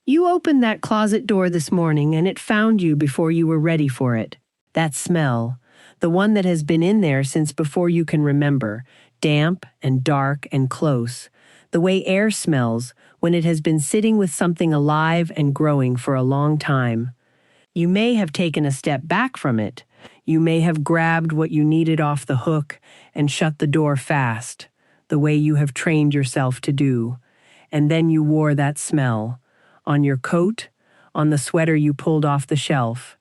You opened that closet door this morning and it found you before you were ready for it. That smell, the one that has been in there since before you can remember, damp and dark and close, the way air smells when it has been sitting with something alive and growing for a long time. You may have taken a step back from it. You may have grabbed what you needed off the hook and shut the door fast, the way you have trained yourself to do. And then you wore that smell on your coat, on the sweater you pulled off the shelf,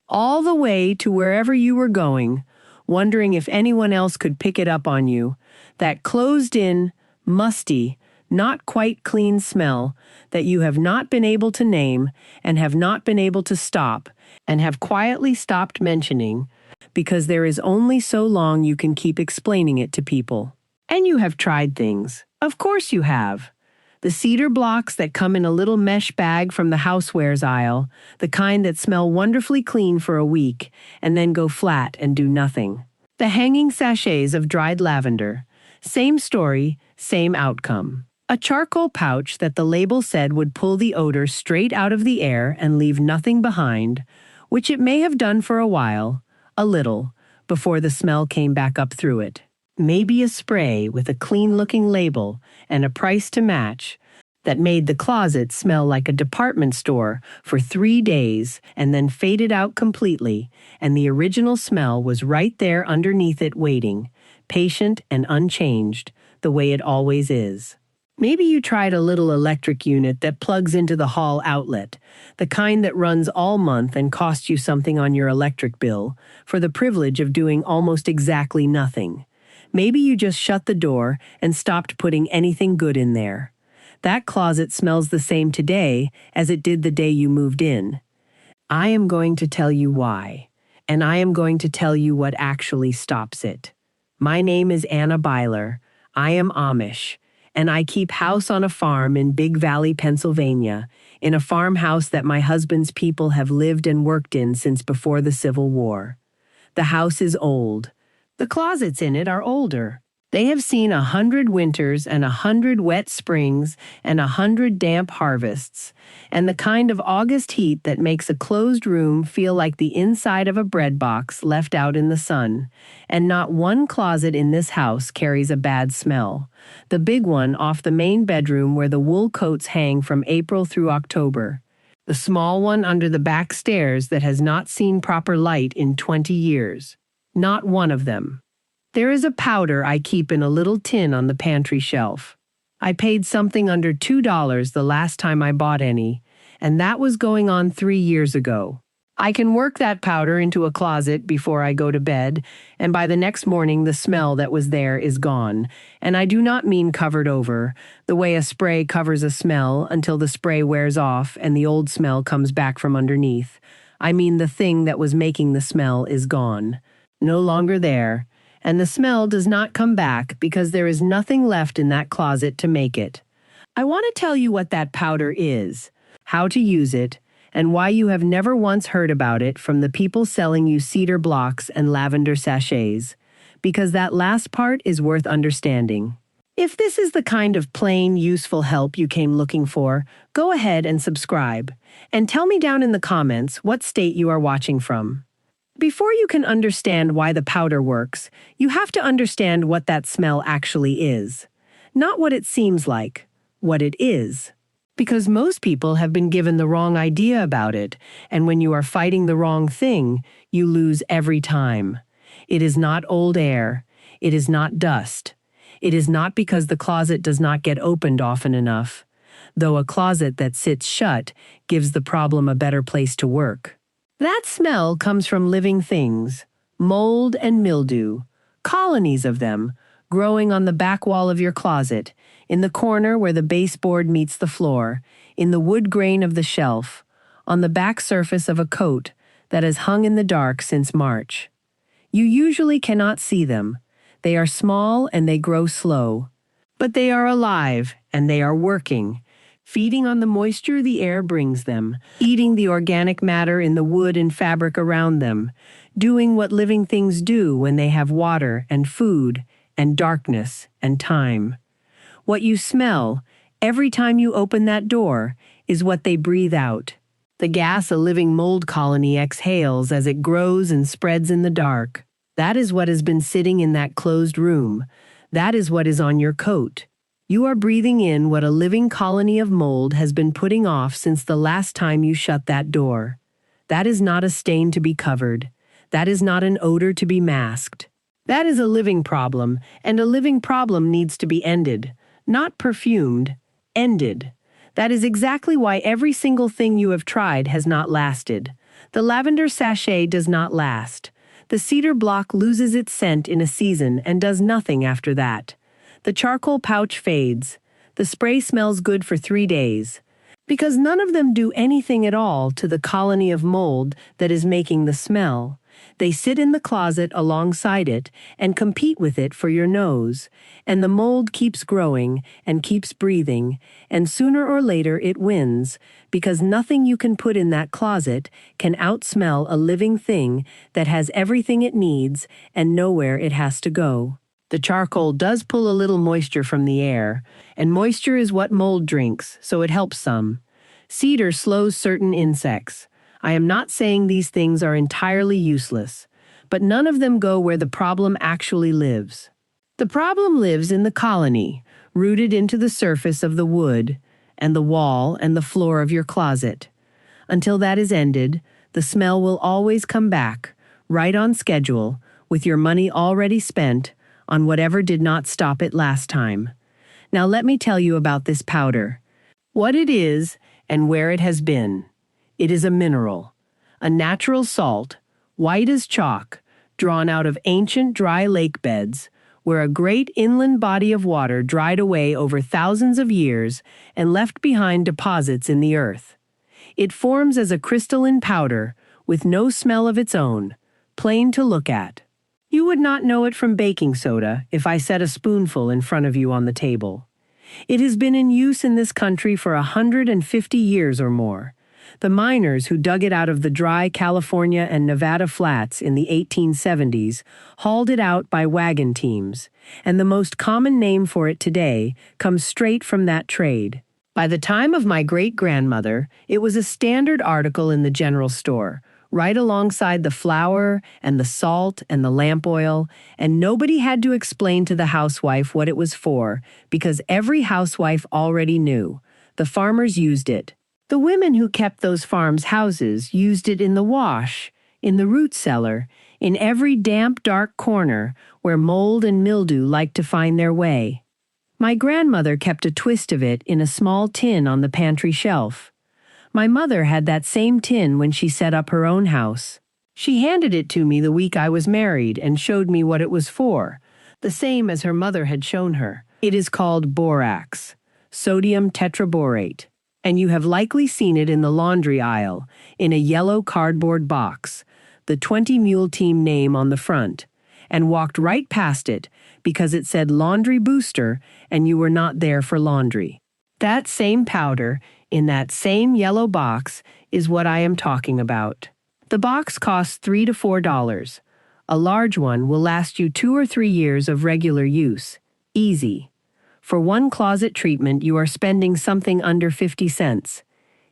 all the way to wherever you were going, wondering if anyone else could pick it up on you, that closed-in, musty, not quite clean smell that you have not been able to name and have not been able to stop and have quietly stopped mentioning because there is only so long you can keep explaining it to people. And you have tried things. Of course you have. The cedar blocks that come in a little mesh bag from the housewares aisle, the kind that smell wonderfully clean for a week and then go flat and do nothing. The hanging sachets of dried lavender. Same story, same outcome. A charcoal pouch that the label said would pull the odor straight out of the air and leave nothing behind, which it may have done for a while, a little, before the smell came back up through it. Maybe a spray with a clean-looking label and a price to match that made the closet smell like a department store for 3 days and then faded out completely, and the original smell was right there underneath it waiting, patient and unchanged, the way it always is. Maybe you tried a little electric unit that plugs into the hall outlet, the kind that runs all month and costs you something on your electric bill, for the privilege of doing almost exactly nothing. Maybe you just shut the door and stopped putting anything good in there. That closet smells the same today as it did the day you moved in. I am going to tell you why, and I am going to tell you what actually stops it. My name is Anna Beiler. I am Amish, and I keep house on a farm in Big Valley, Pennsylvania, in a farmhouse that my husband's people have lived and worked in since before the Civil War. The house is old. The closets in it are older. They have seen 100 winters and 100 wet springs and 100 damp harvests, and the kind of August heat that makes a closed room feel like the inside of a bread box left out in the sun. And not one closet in this house carries a bad smell. The big one off the main bedroom where the wool coats hang from April through October. The small one under the back stairs that has not seen proper light in 20 years. Not one of them. There is a powder I keep in a little tin on the pantry shelf. I paid something under $2 the last time I bought any, and that was going on 3 years ago. I can work that powder into a closet before I go to bed, and by the next morning the smell that was there is gone, and I do not mean covered over, the way a spray covers a smell until the spray wears off and the old smell comes back from underneath. I mean the thing that was making the smell is gone. No longer there, and the smell does not come back because there is nothing left in that closet to make it. I want to tell you what that powder is, how to use it, and why you have never once heard about it from the people selling you cedar blocks and lavender sachets, because that last part is worth understanding. If this is the kind of plain, useful help you came looking for, go ahead and subscribe, and tell me down in the comments what state you are watching from. Before you can understand why the powder works, you have to understand what that smell actually is. Not what it seems like, what it is. Because most people have been given the wrong idea about it, and when you are fighting the wrong thing, you lose every time. It is not old air. It is not dust. It is not because the closet does not get opened often enough, though a closet that sits shut gives the problem a better place to work. That smell comes from living things, mold and mildew, colonies of them, growing on the back wall of your closet, in the corner where the baseboard meets the floor, in the wood grain of the shelf, on the back surface of a coat that has hung in the dark since March. You usually cannot see them. They are small and they grow slow. But they are alive and they are working, feeding on the moisture the air brings them, eating the organic matter in the wood and fabric around them, doing what living things do when they have water and food and darkness and time. What you smell every time you open that door is what they breathe out. The gas a living mold colony exhales as it grows and spreads in the dark. That is what has been sitting in that closed room. That is what is on your coat. You are breathing in what a living colony of mold has been putting off since the last time you shut that door. That is not a stain to be covered. That is not an odor to be masked. That is a living problem, and a living problem needs to be ended. Not perfumed, ended. That is exactly why every single thing you have tried has not lasted. The lavender sachet does not last. The cedar block loses its scent in a season and does nothing after that. The charcoal pouch fades. The spray smells good for 3 days. Because none of them do anything at all to the colony of mold that is making the smell. They sit in the closet alongside it and compete with it for your nose, and the mold keeps growing and keeps breathing, and sooner or later it wins, because nothing you can put in that closet can outsmell a living thing that has everything it needs and nowhere it has to go. The charcoal does pull a little moisture from the air, and moisture is what mold drinks, so it helps some. Cedar slows certain insects. I am not saying these things are entirely useless, but none of them go where the problem actually lives. The problem lives in the colony, rooted into the surface of the wood, and the wall and the floor of your closet. Until that is ended, the smell will always come back, right on schedule, with your money already spent on whatever did not stop it last time. Now let me tell you about this powder. What it is and where it has been. It is a mineral, a natural salt, white as chalk, drawn out of ancient dry lake beds, where a great inland body of water dried away over thousands of years and left behind deposits in the earth. It forms as a crystalline powder, with no smell of its own, plain to look at. You would not know it from baking soda if I set a spoonful in front of you on the table. It has been in use in this country for 150 years or more. The miners who dug it out of the dry California and Nevada flats in the 1870s hauled it out by wagon teams, and the most common name for it today comes straight from that trade. By the time of my great-grandmother, it was a standard article in the general store, right alongside the flour and the salt and the lamp oil, and nobody had to explain to the housewife what it was for, because every housewife already knew. The farmers used it. The women who kept those farms' houses used it in the wash, in the root cellar, in every damp, dark corner where mold and mildew liked to find their way. My grandmother kept a twist of it in a small tin on the pantry shelf. My mother had that same tin when she set up her own house. She handed it to me the week I was married and showed me what it was for, the same as her mother had shown her. It is called borax, sodium tetraborate, and you have likely seen it in the laundry aisle, in a yellow cardboard box, the 20 Mule Team name on the front, and walked right past it because it said laundry booster and you were not there for laundry. That same powder, in that same yellow box, is what I am talking about. The box costs $3 to $4. A large one will last you 2 or 3 years of regular use. Easy. For one closet treatment, you are spending something under 50 cents.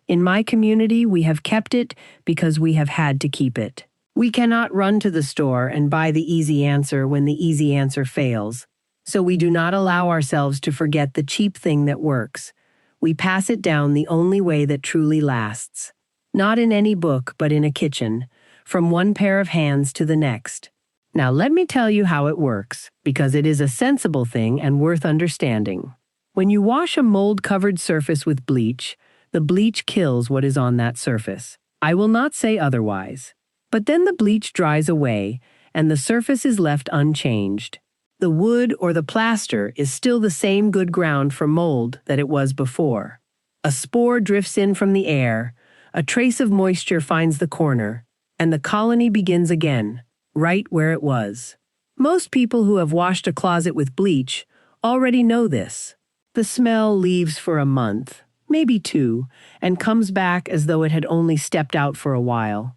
In my community, we have kept it because we have had to keep it. We cannot run to the store and buy the easy answer when the easy answer fails. So we do not allow ourselves to forget the cheap thing that works. We pass it down the only way that truly lasts. Not in any book, but in a kitchen, from one pair of hands to the next. Now let me tell you how it works, because it is a sensible thing and worth understanding. When you wash a mold-covered surface with bleach, the bleach kills what is on that surface. I will not say otherwise. But then the bleach dries away, and the surface is left unchanged. The wood or the plaster is still the same good ground for mold that it was before. A spore drifts in from the air, a trace of moisture finds the corner, and the colony begins again, right where it was. Most people who have washed a closet with bleach already know this. The smell leaves for a month, maybe 2, and comes back as though it had only stepped out for a while.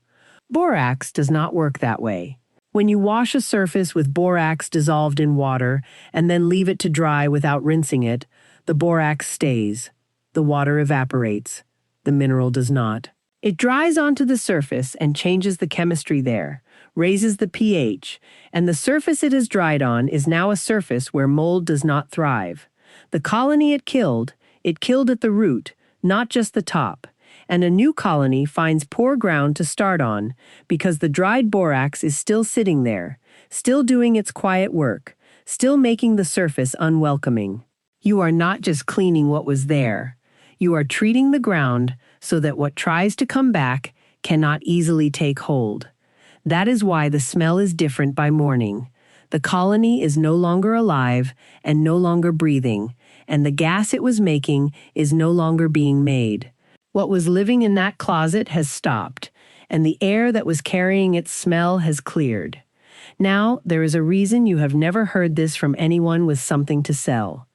Borax does not work that way. When you wash a surface with borax dissolved in water and then leave it to dry without rinsing it, the borax stays. The water evaporates. the mineral does not. It dries onto the surface and changes the chemistry there, raises the pH, and the surface it has dried on is now a surface where mold does not thrive. The colony it killed at the root, not just the top, and a new colony finds poor ground to start on because the dried borax is still sitting there, still doing its quiet work, still making the surface unwelcoming. You are not just cleaning what was there. You are treating the ground so that what tries to come back cannot easily take hold. That is why the smell is different by morning. The colony is no longer alive and no longer breathing, and the gas it was making is no longer being made. What was living in that closet has stopped, and the air that was carrying its smell has cleared. Now, there is a reason you have never heard this from anyone with something to sell.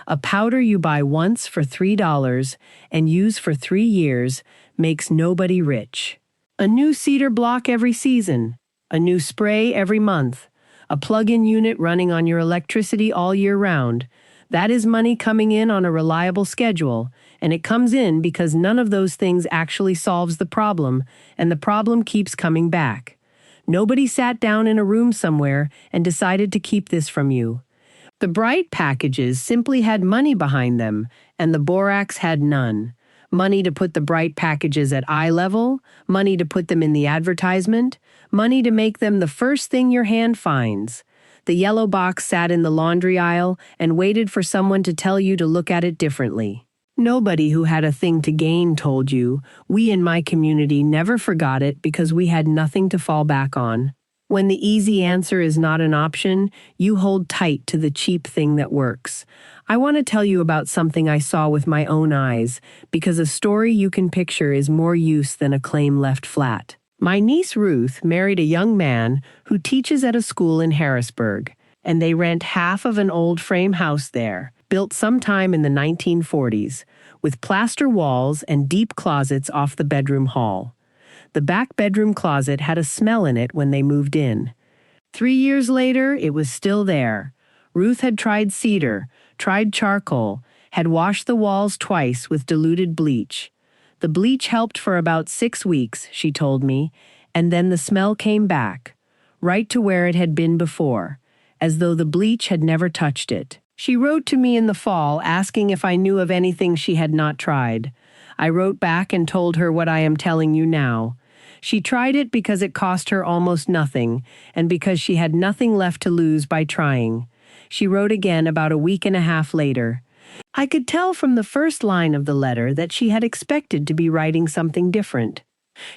A powder you buy once for $3 and use for 3 years makes nobody rich. A new cedar block every season, a new spray every month, a plug-in unit running on your electricity all year round. That is money coming in on a reliable schedule, and it comes in because none of those things actually solves the problem, and the problem keeps coming back. Nobody sat down in a room somewhere and decided to keep this from you. The bright packages simply had money behind them, and the borax had none. Money to put the bright packages at eye level, money to put them in the advertisement, money to make them the first thing your hand finds. The yellow box sat in the laundry aisle and waited for someone to tell you to look at it differently. Nobody who had a thing to gain told you. We in my community never forgot it because we had nothing to fall back on. When the easy answer is not an option, you hold tight to the cheap thing that works. I want to tell you about something I saw with my own eyes, because a story you can picture is more use than a claim left flat. My niece Ruth married a young man who teaches at a school in Harrisburg, and they rent half of an old frame house there, built sometime in the 1940s, with plaster walls and deep closets off the bedroom hall. The back bedroom closet had a smell in it when they moved in. 3 years later, it was still there. Ruth had tried cedar, tried charcoal, had washed the walls twice with diluted bleach. The bleach helped for about 6 weeks, she told me, and then the smell came back, right to where it had been before, as though the bleach had never touched it. She wrote to me in the fall asking if I knew of anything she had not tried. I wrote back and told her what I am telling you now. She tried it because it cost her almost nothing, and because she had nothing left to lose by trying. She wrote again about a week and a half later. I could tell from the first line of the letter that she had expected to be writing something different.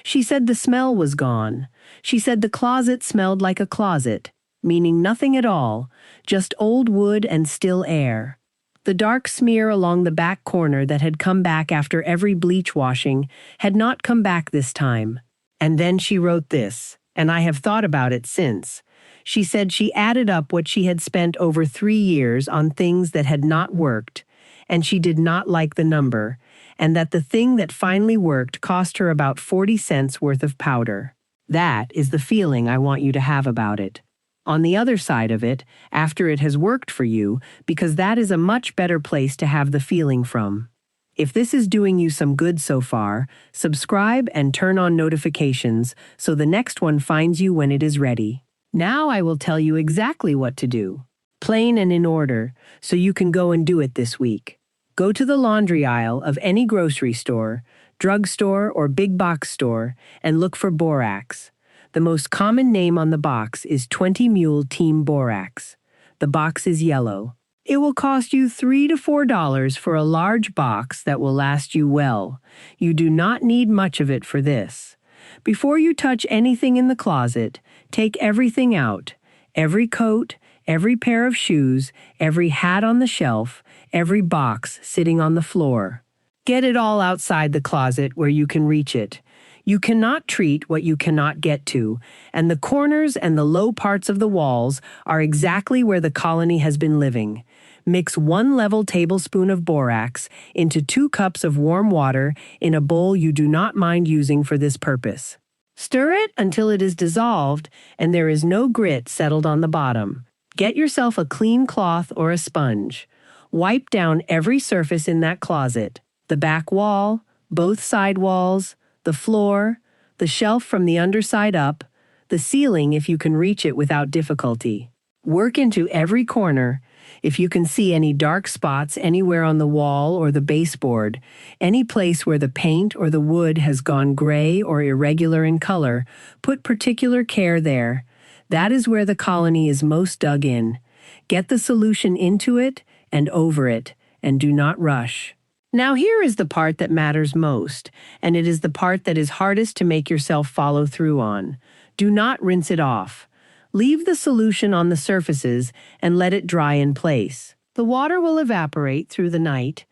She said the smell was gone. She said the closet smelled like a closet, meaning nothing at all, just old wood and still air. The dark smear along the back corner that had come back after every bleach washing had not come back this time. And then she wrote this, and I have thought about it since. She said she added up what she had spent over 3 years on things that had not worked, and she did not like the number, and that the thing that finally worked cost her about 40 cents worth of powder. That is the feeling I want you to have about it. On the other side of it, after it has worked for you, because that is a much better place to have the feeling from. If this is doing you some good so far, subscribe and turn on notifications so the next one finds you when it is ready. Now I will tell you exactly what to do. Plain and in order, so you can go and do it this week. Go to the laundry aisle of any grocery store, drugstore, or big box store and look for borax. The most common name on the box is 20 Mule Team Borax. The box is yellow. It will cost you $3 to $4 for a large box that will last you well. You do not need much of it for this. Before you touch anything in the closet, take everything out. Every coat, every pair of shoes, every hat on the shelf, every box sitting on the floor. Get it all outside the closet where you can reach it. You cannot treat what you cannot get to, and the corners and the low parts of the walls are exactly where the colony has been living. Mix 1 level tablespoon of borax into 2 cups of warm water in a bowl you do not mind using for this purpose. Stir it until it is dissolved and there is no grit settled on the bottom. Get yourself a clean cloth or a sponge. Wipe down every surface in that closet, the back wall, both side walls, the floor, the shelf from the underside up, the ceiling if you can reach it without difficulty. Work into every corner. If you can see any dark spots anywhere on the wall or the baseboard, any place where the paint or the wood has gone gray or irregular in color, put particular care there. That is where the colony is most dug in. Get the solution into it and over it, and do not rush. Now here is the part that matters most, and it is the part that is hardest to make yourself follow through on. Do not rinse it off. Leave the solution on the surfaces and let it dry in place. The water will evaporate through the night.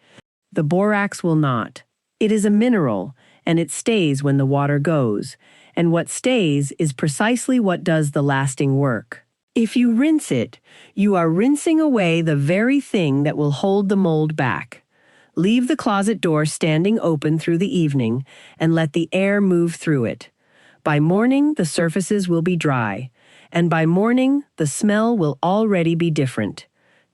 The borax will not. It is a mineral, and it stays when the water goes, and what stays is precisely what does the lasting work. If you rinse it, you are rinsing away the very thing that will hold the mold back. Leave the closet door standing open through the evening and let the air move through it. By morning, the surfaces will be dry, and by morning, the smell will already be different.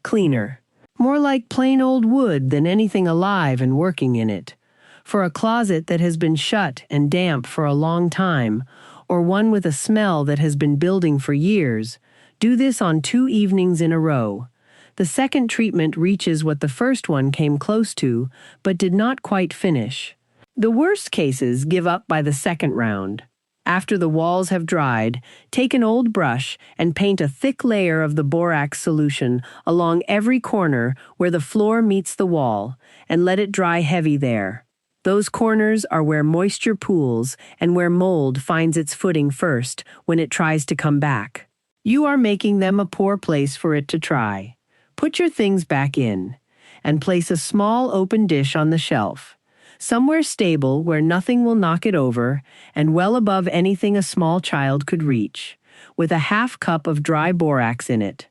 Cleaner. More like plain old wood than anything alive and working in it. For a closet that has been shut and damp for a long time, or one with a smell that has been building for years, do this on 2 evenings in a row. The second treatment reaches what the first one came close to, but did not quite finish. The worst cases give up by the second round. After the walls have dried, take an old brush and paint a thick layer of the borax solution along every corner where the floor meets the wall, and let it dry heavy there. Those corners are where moisture pools and where mold finds its footing first when it tries to come back. You are making them a poor place for it to try. Put your things back in, and place a small open dish on the shelf. Somewhere stable where nothing will knock it over, and well above anything a small child could reach, with a half cup of dry borax in it.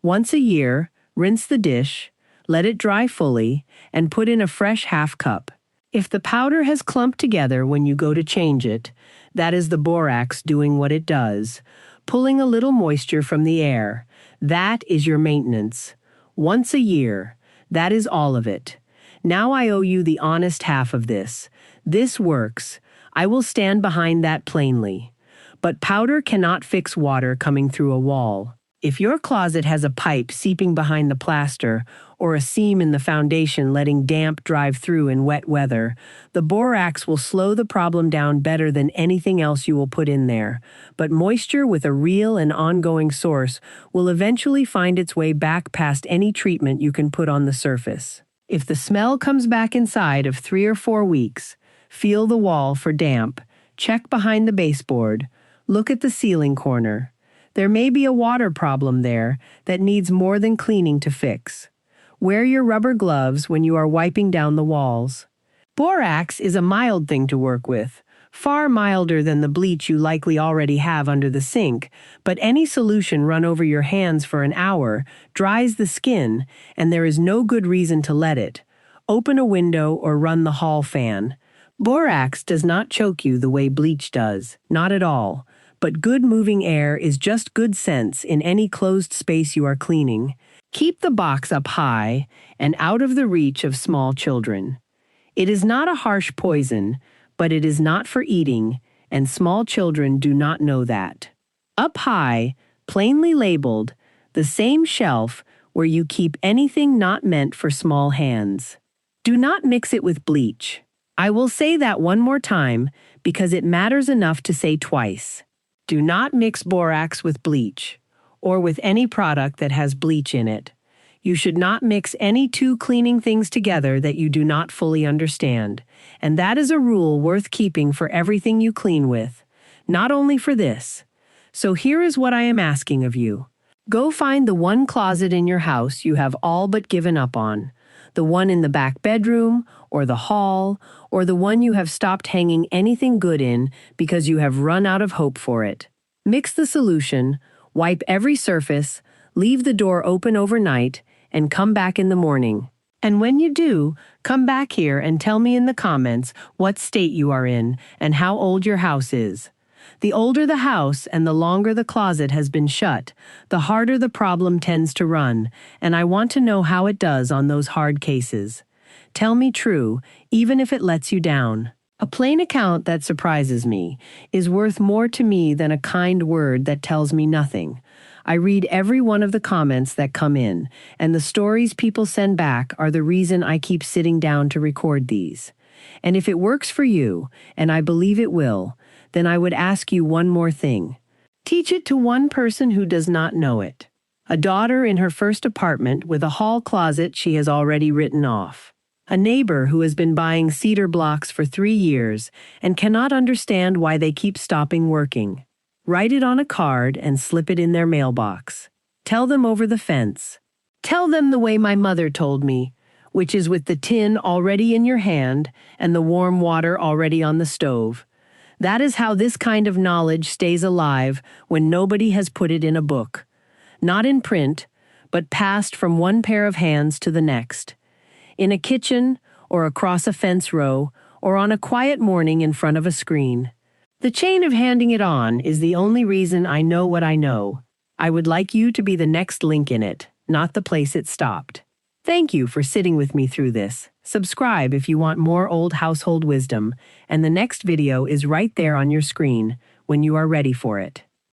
Once a year, rinse the dish, let it dry fully, and put in a fresh half cup. If the powder has clumped together when you go to change it, that is the borax doing what it does, pulling a little moisture from the air. That is your maintenance. Once a year, that is all of it. Now I owe you the honest half of this. This works. I will stand behind that plainly. But powder cannot fix water coming through a wall. If your closet has a pipe seeping behind the plaster, or a seam in the foundation letting damp drive through in wet weather, the borax will slow the problem down better than anything else you will put in there. But moisture with a real and ongoing source will eventually find its way back past any treatment you can put on the surface. If the smell comes back inside of 3 or 4 weeks, feel the wall for damp, check behind the baseboard, look at the ceiling corner. There may be a water problem there that needs more than cleaning to fix. Wear your rubber gloves when you are wiping down the walls. Borax is a mild thing to work with, far milder than the bleach you likely already have under the sink, but any solution run over your hands for an hour dries the skin, and there is no good reason to let it. Open a window or run the hall fan. Borax does not choke you the way bleach does, not at all. But good moving air is just good sense in any closed space you are cleaning. Keep the box up high and out of the reach of small children. It is not a harsh poison, but it is not for eating, and small children do not know that. Up high, plainly labeled, the same shelf where you keep anything not meant for small hands. Do not mix it with bleach. I will say that one more time because it matters enough to say twice. Do not mix borax with bleach, or with any product that has bleach in it. You should not mix any 2 cleaning things together that you do not fully understand, and that is a rule worth keeping for everything you clean with, not only for this. So here is what I am asking of you. Go find the one closet in your house you have all but given up on, the one in the back bedroom, or the hall, or the one you have stopped hanging anything good in because you have run out of hope for it. Mix the solution, wipe every surface, leave the door open overnight, and come back in the morning. And when you do, come back here and tell me in the comments what state you are in and how old your house is. The older the house and the longer the closet has been shut, the harder the problem tends to run, and I want to know how it does on those hard cases. Tell me true, even if it lets you down. A plain account that surprises me is worth more to me than a kind word that tells me nothing. I read every one of the comments that come in, and the stories people send back are the reason I keep sitting down to record these. And if it works for you, and I believe it will, then I would ask you one more thing. Teach it to one person who does not know it. A daughter in her first apartment with a hall closet she has already written off. A neighbor who has been buying cedar blocks for 3 years and cannot understand why they keep stopping working. Write it on a card and slip it in their mailbox. Tell them over the fence. Tell them the way my mother told me, which is with the tin already in your hand and the warm water already on the stove. That is how this kind of knowledge stays alive when nobody has put it in a book. Not in print, but passed from one pair of hands to the next. In a kitchen, or across a fence row, or on a quiet morning in front of a screen. The chain of handing it on is the only reason I know what I know. I would like you to be the next link in it, not the place it stopped. Thank you for sitting with me through this. Subscribe if you want more old household wisdom, and the next video is right there on your screen when you are ready for it.